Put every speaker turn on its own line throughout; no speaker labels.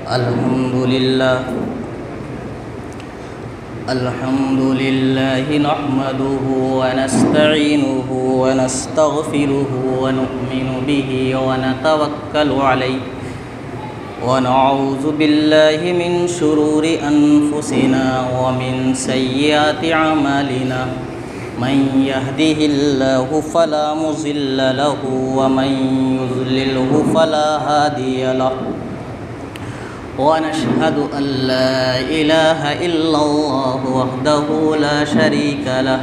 الحمد لله نحمده ونستعينه ونستغفره ونؤمن به ونتوكل عليه ونعوذ بالله من شرور أنفسنا ومن سيئات أعمالنا من يهده الله فلا مضل له ومن يضلله فلا هادي له ونشهد أن لا إله إلا الله وحده لا شريك له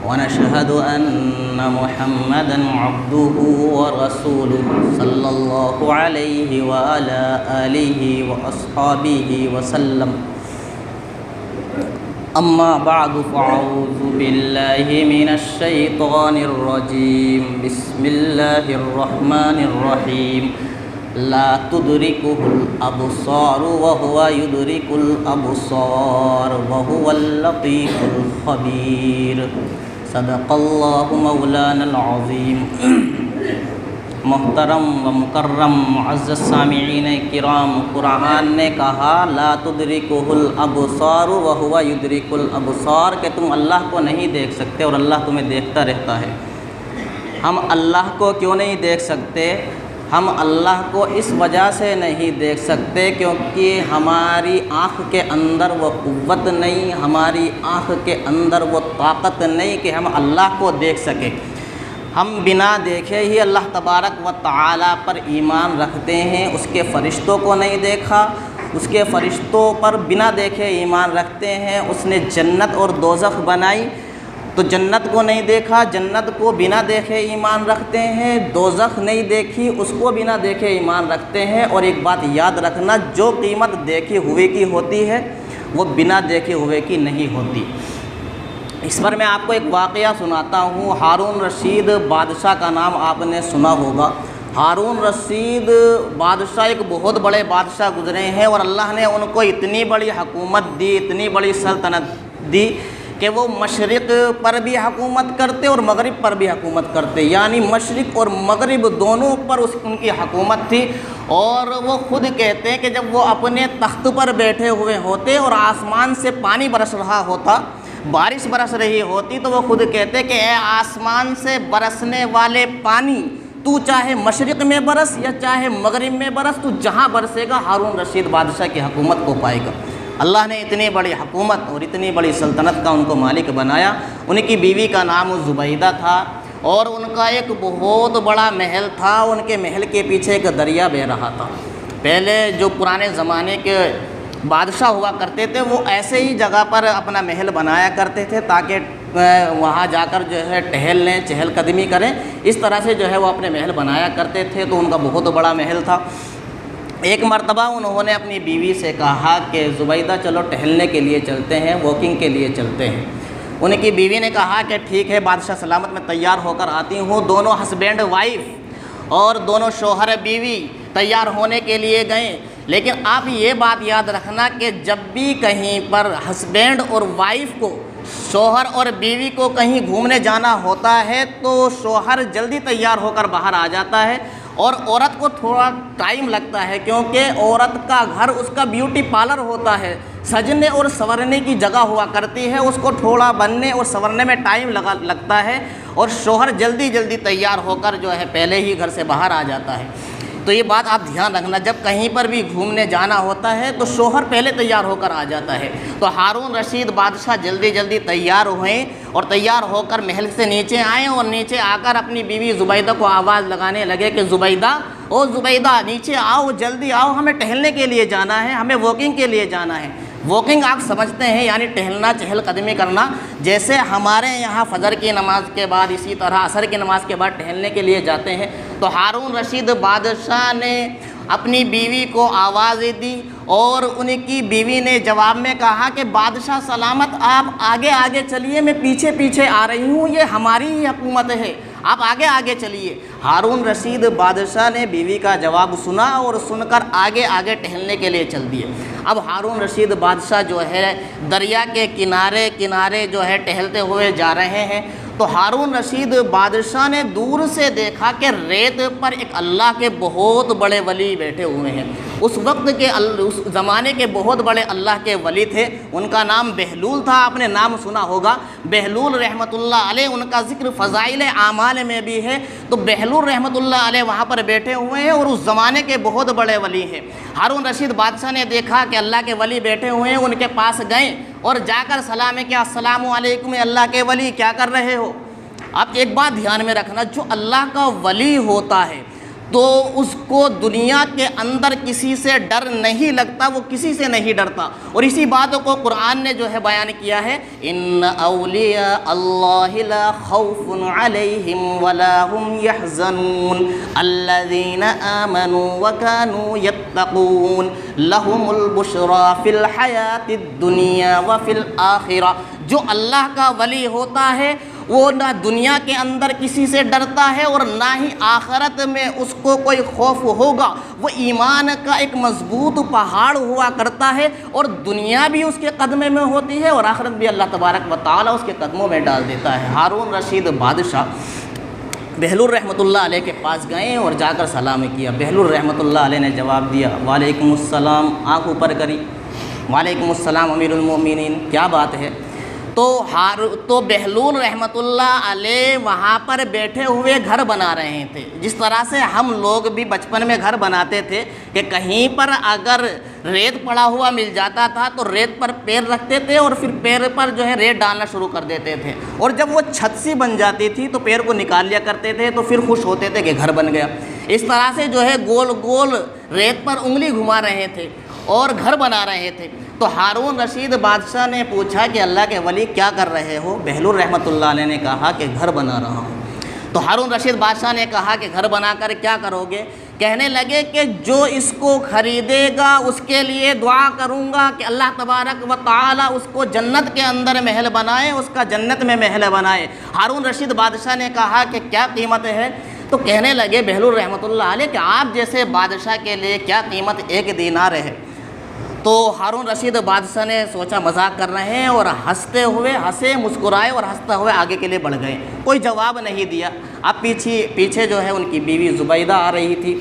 ونشهد أن محمدًا عبده ورسوله صلى الله عليه وعلى آله وأصحابه وسلم أما بعد فأعوذ بالله من الشيطان الرجيم بسم الله الرحمن الرحيم لا تدركه الأبصار وهو يدرك الأبصار وهو اللطيف الخبير صدق الله مولانا العظيم محترم و مکرم معزز سامعین کرام، قرآن نے کہا لا تدرکہ الابصار وہو یدرک الابصار کہ تم اللہ کو نہیں دیکھ سکتے اور اللہ تمہیں دیکھتا رہتا ہے۔ ہم اللہ کو کیوں نہیں دیکھ سکتے؟ ہم اللہ کو اس وجہ سے نہیں دیکھ سکتے کیونکہ ہماری آنکھ کے اندر وہ قوت نہیں، ہماری آنکھ کے اندر وہ طاقت نہیں کہ ہم اللہ کو دیکھ سکیں۔ ہم بنا دیکھے ہی اللہ تبارک و تعالی پر ایمان رکھتے ہیں۔ اس کے فرشتوں کو نہیں دیکھا، اس کے فرشتوں پر بنا دیکھے ایمان رکھتے ہیں۔ اس نے جنت اور دوزخ بنائی تو جنت کو نہیں دیکھا، جنت کو بنا دیکھے ایمان رکھتے ہیں۔ دوزخ نہیں دیکھی، اس کو بنا دیکھے ایمان رکھتے ہیں۔ اور ایک بات یاد رکھنا، جو قیمت دیکھے ہوئے کی ہوتی ہے وہ بنا دیکھے ہوئے کی نہیں ہوتی۔ اس پر میں آپ کو ایک واقعہ سناتا ہوں۔ ہارون رشید بادشاہ کا نام آپ نے سنا ہوگا۔ ہارون رشید بادشاہ ایک بہت بڑے بادشاہ گزرے ہیں اور اللہ نے ان کو اتنی بڑی حکومت دی، اتنی بڑی سلطنت دی کہ وہ مشرق پر بھی حکومت کرتے اور مغرب پر بھی حکومت کرتے، یعنی مشرق اور مغرب دونوں پر ان کی حکومت تھی۔ اور وہ خود کہتے ہیں کہ جب وہ اپنے تخت پر بیٹھے ہوئے ہوتے اور آسمان سے پانی برس رہا ہوتا، بارش برس رہی ہوتی، تو وہ خود کہتے کہ اے آسمان سے برسنے والے پانی، تو چاہے مشرق میں برس یا چاہے مغرب میں برس، تو جہاں برسے گا ہارون رشید بادشاہ کی حکومت کو پائے گا۔ اللہ نے اتنی بڑی حکومت اور اتنی بڑی سلطنت کا ان کو مالک بنایا۔ ان کی بیوی کا نام زبیدہ تھا اور ان کا ایک بہت بڑا محل تھا۔ ان کے محل کے پیچھے ایک دریا بہہ رہا تھا۔ پہلے جو پرانے زمانے کے بادشاہ ہوا کرتے تھے وہ ایسے ہی جگہ پر اپنا محل بنایا کرتے تھے تاکہ وہاں جا کر جو ہے ٹہل لیں، چہل قدمی کریں۔ اس طرح سے جو ہے وہ اپنے محل بنایا کرتے تھے، تو ان کا بہت بڑا محل تھا۔ ایک مرتبہ انہوں نے اپنی بیوی سے کہا کہ زبیدہ چلو ٹہلنے کے لیے چلتے ہیں، واکنگ کے لیے چلتے ہیں۔ ان کی بیوی نے کہا کہ ٹھیک ہے بادشاہ سلامت، میں تیار ہو کر آتی ہوں۔ دونوں ہسبینڈ وائف اور دونوں شوہر بیوی تیار ہونے کے لیے گئے۔ لیکن آپ یہ بات یاد رکھنا کہ جب بھی کہیں پر ہسبینڈ اور وائف کو، شوہر اور بیوی کو کہیں گھومنے جانا ہوتا ہے تو شوہر جلدی تیار ہو کر باہر آ جاتا ہے اور عورت کو تھوڑا ٹائم لگتا ہے، کیونکہ عورت کا گھر اس کا بیوٹی پارلر ہوتا ہے، سجنے اور سنورنے کی جگہ ہوا کرتی ہے، اس کو تھوڑا بننے اور سنورنے میں ٹائم لگتا ہے، اور شوہر جلدی جلدی تیار ہو کر جو ہے پہلے ہی گھر سے باہر آ جاتا ہے۔ تو یہ بات آپ دھیان رکھنا، جب کہیں پر بھی گھومنے جانا ہوتا ہے تو شوہر پہلے تیار ہو کر آ جاتا ہے۔ تو ہارون رشید بادشاہ جلدی جلدی تیار ہوئے اور تیار ہو کر محل سے نیچے آئے اور نیچے آ کر اپنی بیوی زبیدہ کو آواز لگانے لگے کہ زبیدہ، او زبیدہ نیچے آؤ، جلدی آؤ، ہمیں ٹہلنے کے لیے جانا ہے، ہمیں واکنگ کے لیے جانا ہے۔ واکنگ آپ سمجھتے ہیں یعنی ٹہلنا، چہل قدمی کرنا۔ جیسے ہمارے یہاں فجر کی نماز کے بعد، اسی طرح عصر کی نماز کے بعد ٹہلنے کے لیے جاتے ہیں، تو ہارون رشید بادشاہ نے اپنی بیوی کو آواز دی اور ان کی بیوی نے جواب میں کہا کہ بادشاہ سلامت، آپ آگے آگے چلیے، میں پیچھے پیچھے آ رہی ہوں، یہ ہماری ہی حکومت ہے، آپ آگے آگے چلیے۔ ہارون رشید بادشاہ نے بیوی کا جواب سنا اور سن کر آگے آگے ٹہلنے کے لیے چل دیے۔ اب ہارون رشید بادشاہ جو ہے دریا کے کنارے کنارے جو ہے ٹہلتے ہوئے جا رہے ہیں، تو ہارون رشید بادشاہ نے دور سے دیکھا کہ ریت پر ایک اللہ کے بہت بڑے ولی بیٹھے ہوئے ہیں اس وقت کے اس زمانے کے بہت بڑے اللہ کے ولی تھے، ان کا نام بہلول تھا، آپ نے نام سنا ہوگا۔ بہلول رحمۃ اللہ علیہ، ان کا ذکر فضائل اعمال میں بھی ہے۔ تو بہلول رحمۃ اللہ علیہ وہاں پر بیٹھے ہوئے ہیں اور اس زمانے کے بہت بڑے ولی ہیں۔ ہارون رشید بادشاہ نے دیکھا کہ اللہ کے ولی بیٹھے ہوئے ہیں، ان کے پاس گئے اور جا کر سلام کیا، السلام علیکم اللہ کے ولی، کیا کر رہے ہو؟ اب ایک بات دھیان میں رکھنا، جو اللہ کا ولی ہوتا ہے تو اس کو دنیا کے اندر کسی سے ڈر نہیں لگتا، وہ کسی سے نہیں ڈرتا۔ اور اسی بات کو قرآن نے جو ہے بیان کیا ہے، ان اولیاء اللہ لا خوف علیہم ولا هم يحزنون الذین آمنوا وكانوا يتقون لهم البشرى فی الحیاۃ الدنیا وفی الآخرہ۔ جو اللہ کا ولی ہوتا ہے وہ نہ دنیا کے اندر کسی سے ڈرتا ہے اور نہ ہی آخرت میں اس کو کوئی خوف ہوگا۔ وہ ایمان کا ایک مضبوط پہاڑ ہوا کرتا ہے اور دنیا بھی اس کے قدمے میں ہوتی ہے اور آخرت بھی اللہ تبارک و تعالیٰ اس کے قدموں میں ڈال دیتا ہے۔ ہارون رشید بادشاہ بہلول رحمۃ اللہ علیہ کے پاس گئے اور جا کر سلام کیا۔ بہلول رحمۃ اللہ علیہ نے جواب دیا، وعلیکم السلام، آنکھ اوپر کری، وعلیکم السلام امیر المومنین، کیا بات ہے؟ تو بہلول رحمۃ اللہ علیہ وہاں پر بیٹھے ہوئے گھر بنا رہے تھے، جس طرح سے ہم لوگ بھی بچپن میں گھر بناتے تھے کہ کہیں پر اگر ریت پڑا ہوا مل جاتا تھا تو ریت پر پیر رکھتے تھے اور پھر پیر پر جو ہے ریت ڈالنا شروع کر دیتے تھے، اور جب وہ چھت سی بن جاتی تھی تو پیر کو نکال لیا کرتے تھے تو پھر خوش ہوتے تھے کہ گھر بن گیا۔ اس طرح سے جو ہے گول گول ریت پر انگلی گھما رہے تھے اور گھر بنا رہے تھے۔ تو ہارون رشید بادشاہ نے پوچھا کہ اللہ کے ولی کیا کر رہے ہو؟ بہلول رحمۃ اللہ علیہ نے کہا کہ گھر بنا رہا ہوں۔ تو ہارون رشید بادشاہ نے کہا کہ گھر بنا کر کیا کرو گے؟ کہنے لگے کہ جو اس کو خریدے گا اس کے لیے دعا کروں گا کہ اللہ تبارک و تعالیٰ اس کو جنت کے اندر محل بنائے، اس کا جنت میں محل بنائے۔ ہارون رشید بادشاہ نے کہا کہ کیا قیمت ہے؟ تو کہنے لگے بہلول رحمۃ اللہ علیہ کہ آپ جیسے بادشاہ کے لیے کیا قیمت 1 دینار ہے؟ تو ہارون رشید بادشاہ نے سوچا مذاق کر رہے ہیں اور ہنسے مسکرائے اور ہنستے ہوئے آگے کے لیے بڑھ گئے، کوئی جواب نہیں دیا۔ اب پیچھے جو ہے ان کی بیوی زبیدہ آ رہی تھی،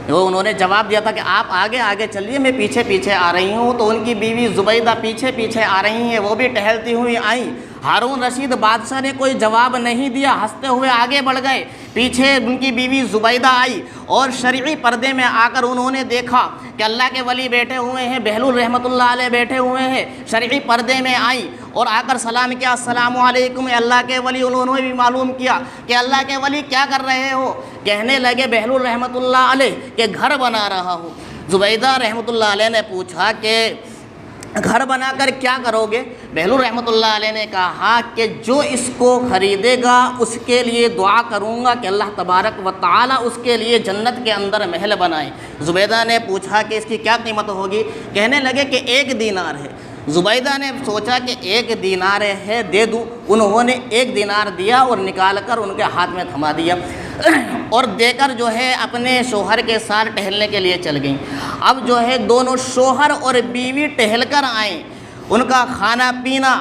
وہ انہوں نے جواب دیا تھا کہ آپ آگے چلیے، میں پیچھے آ رہی ہوں۔ تو ان کی بیوی زبیدہ پیچھے آ رہی ہیں، وہ بھی ٹہلتی ہوئی آئیں۔ ہارون رشید بادشاہ نے کوئی جواب نہیں دیا، ہنستے ہوئے آگے بڑھ گئے۔ پیچھے ان کی بیوی زبیدہ آئی اور شرعی پردے میں آ کر انہوں نے دیکھا کہ اللہ کے ولی بیٹھے ہوئے ہیں، بہلول رحمۃ اللہ علیہ بیٹھے ہوئے ہیں، شرعی پردے میں آئیں اور آ کر سلام کیا، السلام علیکم اللہ کے ولی۔ انہوں نے بھی معلوم کیا کہ اللہ کے ولی کیا کر رہے ہو؟ کہنے لگے بہلول رحمۃ اللہ علیہ کہ گھر بنا رہا ہوں۔ زبیدہ رحمۃ اللہ علیہ نے پوچھا کہ گھر بنا کر کیا کرو گے؟ بہلول رحمۃ اللہ علیہ نے کہا کہ جو اس کو خریدے گا اس کے لیے دعا کروں گا کہ اللہ تبارک و تعالیٰ اس کے لیے جنت کے اندر محل بنائے۔ زبیدہ نے پوچھا کہ اس کی کیا قیمت ہوگی؟ کہنے لگے کہ 1 دینار ہے۔ زبیدہ نے سوچا کہ 1 دینار ہے، دے دوں۔ انہوں نے 1 دینار دیا اور نکال کر ان کے ہاتھ میں تھما دیا اور دے کر جو ہے اپنے شوہر کے ساتھ ٹہلنے کے لیے چل گئیں۔ اب جو ہے دونوں شوہر اور بیوی ٹہل کر آئیں، ان کا کھانا پینا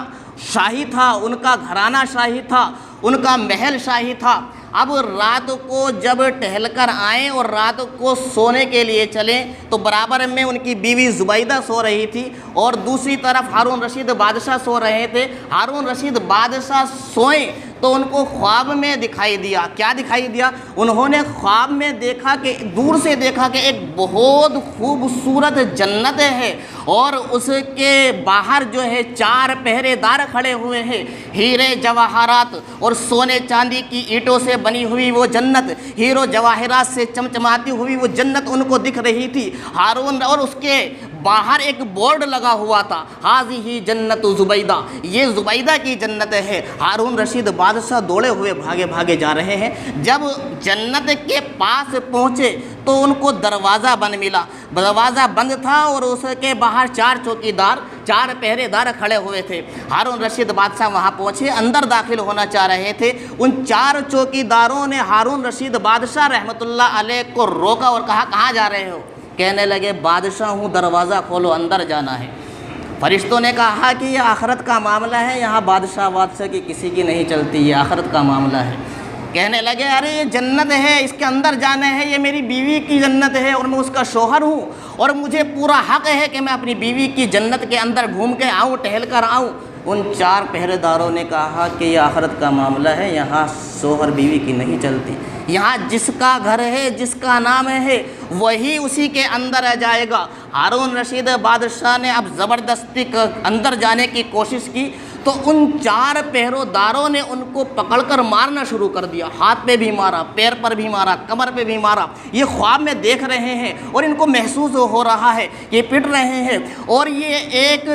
شاہی تھا، ان کا گھرانہ شاہی تھا، ان کا محل شاہی تھا۔ اب رات کو جب ٹہل کر آئیں اور رات کو سونے کے لیے چلیں تو برابر میں ان کی بیوی زبیدہ سو رہی تھی اور دوسری طرف ہارون رشید بادشاہ سو رہے تھے۔ ہارون رشید بادشاہ سوئیں تو ان کو خواب میں دکھائی دیا۔ کیا دکھائی دیا؟ انہوں نے خواب میں دیکھا کہ دور سے دیکھا کہ ایک بہت خوبصورت جنت ہے اور اس کے باہر جو ہے 4 پہرے دار کھڑے ہوئے ہیں، ہیرے جواہرات اور سونے چاندی کی اینٹوں سے بنی ہوئی وہ جنت، ہیرو جواہرات سے چمچماتی ہوئی وہ جنت ان کو دکھ رہی تھی۔ ہارون اور اس کے باہر ایک بورڈ لگا ہوا تھا، ہاذہ جنت زبیدہ، یہ زبیدہ کی جنت ہے۔ ہارون رشید بادشاہ دوڑے ہوئے بھاگے جا رہے ہیں۔ جب جنت کے پاس پہنچے تو ان کو دروازہ بند ملا، دروازہ بند تھا اور اس کے باہر 4 چوکیدار 4 پہرے دار کھڑے ہوئے تھے۔ ہارون رشید بادشاہ وہاں پہنچے، اندر داخل ہونا چاہ رہے تھے۔ ان 4 چوکیداروں نے ہارون رشید بادشاہ رحمۃ اللہ علیہ کو روکا اور کہا کہاں جا رہے ہو؟ کہنے لگے بادشاہ ہوں، دروازہ کھولو، اندر جانا ہے۔ فرشتوں نے کہا کہ یہ آخرت کا معاملہ ہے، یہاں بادشاہ کی کسی کی نہیں چلتی، یہ آخرت کا معاملہ ہے۔ کہنے لگے ارے یہ جنت ہے، اس کے اندر جانا ہے، یہ میری بیوی کی جنت ہے اور میں اس کا شوہر ہوں، اور مجھے پورا حق ہے کہ میں اپنی بیوی کی جنت کے اندر گھوم کے آؤں، ٹہل کر آؤں۔ ان 4 پہرے داروں نے کہا کہ یہ آخرت کا معاملہ ہے، یہاں شوہر بیوی کی نہیں چلتی، یہاں جس کا گھر ہے، جس کا نام ہے، وہی اسی کے اندر جائے گا۔ ہارون رشید بادشاہ نے اب زبردستی اندر جانے کی کوشش کی تو ان 4 پہروں داروں نے ان کو پکڑ کر مارنا شروع کر دیا، ہاتھ پہ بھی مارا، پیر پر بھی مارا، کمر پہ بھی مارا۔ یہ خواب میں دیکھ رہے ہیں اور ان کو محسوس ہو رہا ہے کہ پٹ رہے ہیں، اور یہ ایک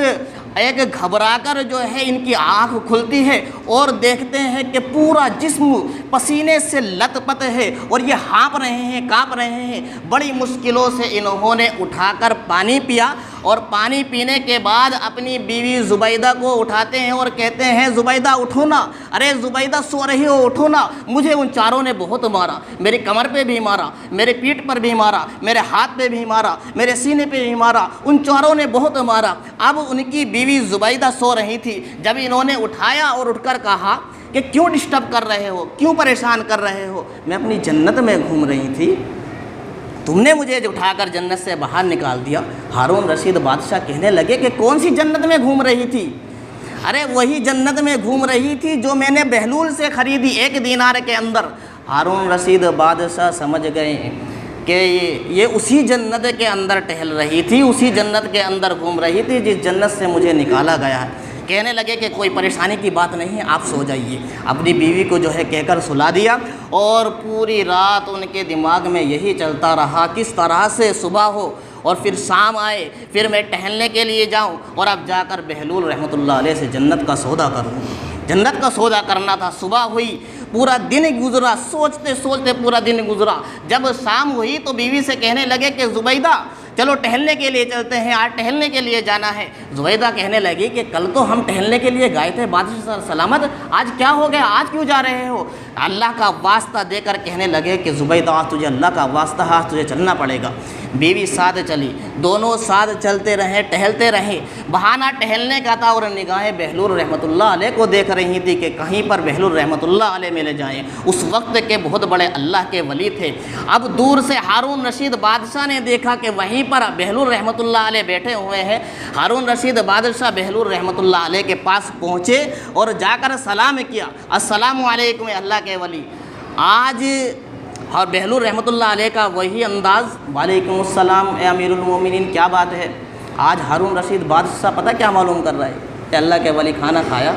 گھبرا کر جو ہے ان کی آنکھ کھلتی ہے اور دیکھتے ہیں کہ پورا جسم پسینے سے لت پت ہے اور یہ ہانپ رہے ہیں، کانپ رہے ہیں۔ بڑی مشکلوں سے انہوں نے اٹھا کر پانی پیا، اور پانی پینے کے بعد اپنی بیوی زبیدہ کو اٹھاتے ہیں اور کہتے ہیں زبیدہ اٹھو نا، ارے زبیدہ سو رہی ہو، اٹھو نا، مجھے ان 4 نے بہت مارا، میری کمر پہ بھی مارا، میرے پیٹھ پر بھی مارا، میرے ہاتھ پہ بھی مارا، میرے سینے پہ بھی مارا، ان 4 نے بہت مارا۔ اب ان کی بیوی زبیدہ سو رہی تھی، جب انہوں نے اٹھایا اور اٹھ کر کہا کہ کیوں ڈسٹرب کر رہے ہو، کیوں پریشان کر رہے ہو، میں اپنی جنت میں گھوم رہی تھی، تم نے مجھے اٹھا کر جنت سے باہر نکال دیا۔ ہارون رشید بادشاہ کہنے لگے کہ کون سی جنت میں گھوم رہی تھی؟ ارے وہی جنت میں گھوم رہی تھی جو میں نے بہلول سے خریدی 1 دینار کے اندر۔ ہارون رشید بادشاہ سمجھ گئے کہ یہ اسی جنت کے اندر ٹہل رہی تھی، اسی جنت کے اندر گھوم رہی تھی جس جنت سے مجھے نکالا گیا ہے۔ کہنے لگے کہ کوئی پریشانی کی بات نہیں، آپ سو جائیے۔ اپنی بیوی کو جو ہے کہہ کر سلا دیا، اور پوری رات ان کے دماغ میں یہی چلتا رہا کس طرح سے صبح ہو اور پھر شام آئے، پھر میں ٹہلنے کے لیے جاؤں اور اب جا کر بہلول رحمۃ اللہ علیہ سے جنت کا سودا کروں۔ جنت کا سودا کرنا تھا۔ صبح ہوئی، پورا دن گزرا، سوچتے سوچتے پورا دن گزرا۔ جب شام ہوئی تو بیوی سے کہنے لگے کہ زبیدہ چلو ٹہلنے کے لیے چلتے ہیں، آج ٹہلنے کے لیے جانا ہے۔ زبیدہ کہنے لگی کہ کل تو ہم ٹہلنے کے لیے گئے تھے بادشاہ سلامت، آج کیا ہو گیا، آج کیوں جا رہے ہو؟ اللہ کا واسطہ دے کر کہنے لگے کہ زبیدہ آج تجھے اللہ کا واسطہ ہے، آج تجھے چلنا پڑے گا۔ بیوی ساتھ چلی، دونوں ساتھ چلتے رہے، ٹہلتے رہے۔ بہانہ ٹہلنے کا تھا اور نگاہیں بہلول رحمۃ اللہ علیہ کو دیکھ رہی تھی کہ کہیں پر بہلول رحمۃ اللہ علیہ ملے جائیں۔ اس وقت کے بہت بڑے اللہ کے ولی تھے۔ اب دور سے ہارون رشید بادشاہ نے دیکھا کہ وہیں پر بہلول رحمۃ اللہ علیہ بیٹھے ہوئے ہیں۔ ہارون رشید بادشاہ بہلول رحمۃ اللہ علیہ کے پاس پہنچے اور جا کر سلام کیا، السلام علیکم اللہ کے ولی۔ آج اور بہلول رحمۃ اللہ علیہ کا وہی انداز، وعلیکم السلام اے امیر المومنین، کیا بات ہے؟ آج ہارون رشید بادشاہ پتہ کیا معلوم کر رہا ہے کہ اللہ کے ولی کھانا کھایا،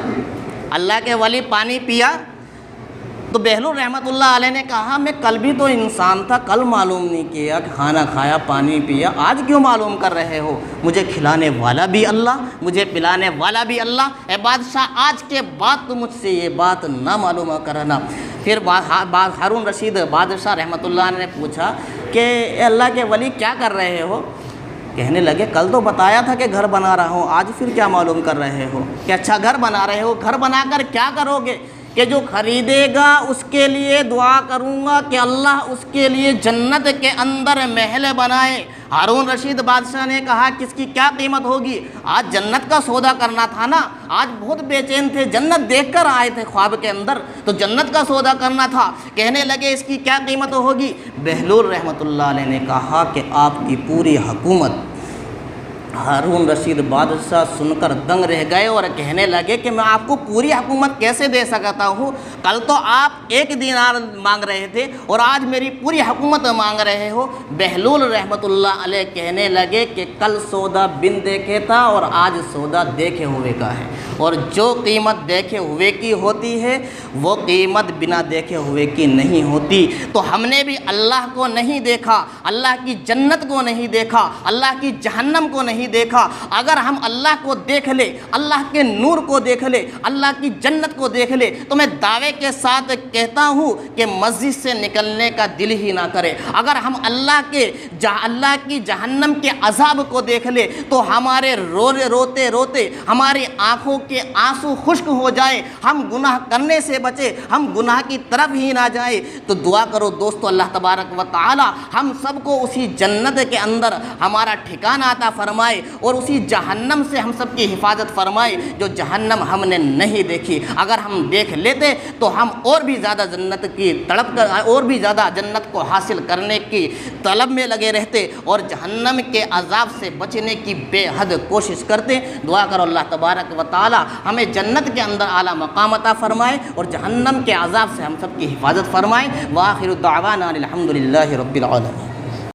اللہ کے ولی پانی پیا۔ تو بہلول رحمۃ اللہ علیہ نے کہا میں کل بھی تو انسان تھا، کل معلوم نہیں کیا، کھانا کھایا، پانی پیا، آج کیوں معلوم کر رہے ہو؟ مجھے کھلانے والا بھی اللہ، مجھے پلانے والا بھی اللہ، اے بادشاہ آج کے بعد تو مجھ سے یہ بات نہ معلوم کرنا۔ پھر ہارون رشید بادشاہ رحمۃ اللہ علیہ نے پوچھا کہ اے اللہ کے ولی کیا کر رہے ہو؟ کہنے لگے کل تو بتایا تھا کہ گھر بنا رہا ہوں، آج پھر کیا معلوم کر رہے ہو کہ اچھا گھر بنا رہے ہو؟ گھر بنا کر کیا کرو گے؟ کہ جو خریدے گا اس کے لیے دعا کروں گا کہ اللہ اس کے لیے جنت کے اندر محل بنائے۔ ہارون رشید بادشاہ نے کہا کس کی کیا قیمت ہوگی؟ آج جنت کا سودا کرنا تھا نا، آج بہت بے چین تھے، جنت دیکھ کر آئے تھے خواب کے اندر، تو جنت کا سودا کرنا تھا۔ کہنے لگے اس کی کیا قیمت ہوگی؟ بہلول رحمۃ اللہ علیہ نے کہا کہ آپ کی پوری حکومت۔ ہارون رشید بادشاہ سن کر دنگ رہ گئے اور کہنے لگے کہ میں آپ کو پوری حکومت کیسے دے سکتا ہوں؟ کل تو آپ 1 دینار مانگ رہے تھے اور آج میری پوری حکومت مانگ رہے ہو۔ بہلول رحمۃ اللہ علیہ کہنے لگے کہ کل سودا بن دیکھے تھا اور آج سودا دیکھے ہوئے کا ہے، اور جو قیمت دیکھے ہوئے کی ہوتی ہے وہ قیمت بنا دیکھے ہوئے کی نہیں ہوتی۔ تو ہم نے بھی اللہ کو نہیں دیکھا، اللہ کی جنت کو نہیں دیکھا، اللہ کی جہنم کو نہیں دیکھا۔ اگر ہم اللہ کو دیکھ لے، اللہ کے نور کو دیکھ لے، اللہ کی جنت کو دیکھ لے، تو میں دعوے کے ساتھ کہتا ہوں کہ مسجد سے نکلنے کا دل ہی نہ کرے۔ اگر ہم اللہ کی جہنم کے عذاب کو دیکھ لے تو ہمارے روتے روتے ہماری آنکھوں کے آنسو خشک ہو جائے، ہم گناہ کرنے سے بچے، ہم گناہ کی طرف ہی نہ جائیں۔ تو دعا کرو دوستو اللہ تبارک و تعالی ہم سب کو اسی جنت کے اندر ہمارا ٹھکانہ عطا فرمائے۔ فرمائے اور اسی جہنم سے ہم سب کی حفاظت فرمائے جو جہنم ہم نے نہیں دیکھی۔ اگر ہم دیکھ لیتے تو ہم اور بھی زیادہ جنت کی تڑپ کر اور بھی زیادہ جنت کو حاصل کرنے کی طلب میں لگے رہتے اور جہنم کے عذاب سے بچنے کی بے حد کوشش کرتے۔ دعا کرو اللہ تبارک و تعالی ہمیں جنت کے اندر اعلیٰ مقام عطا فرمائے اور جہنم کے عذاب سے ہم سب کی حفاظت فرمائے۔ وآخر دعوانا الحمد للہ رب العالمین۔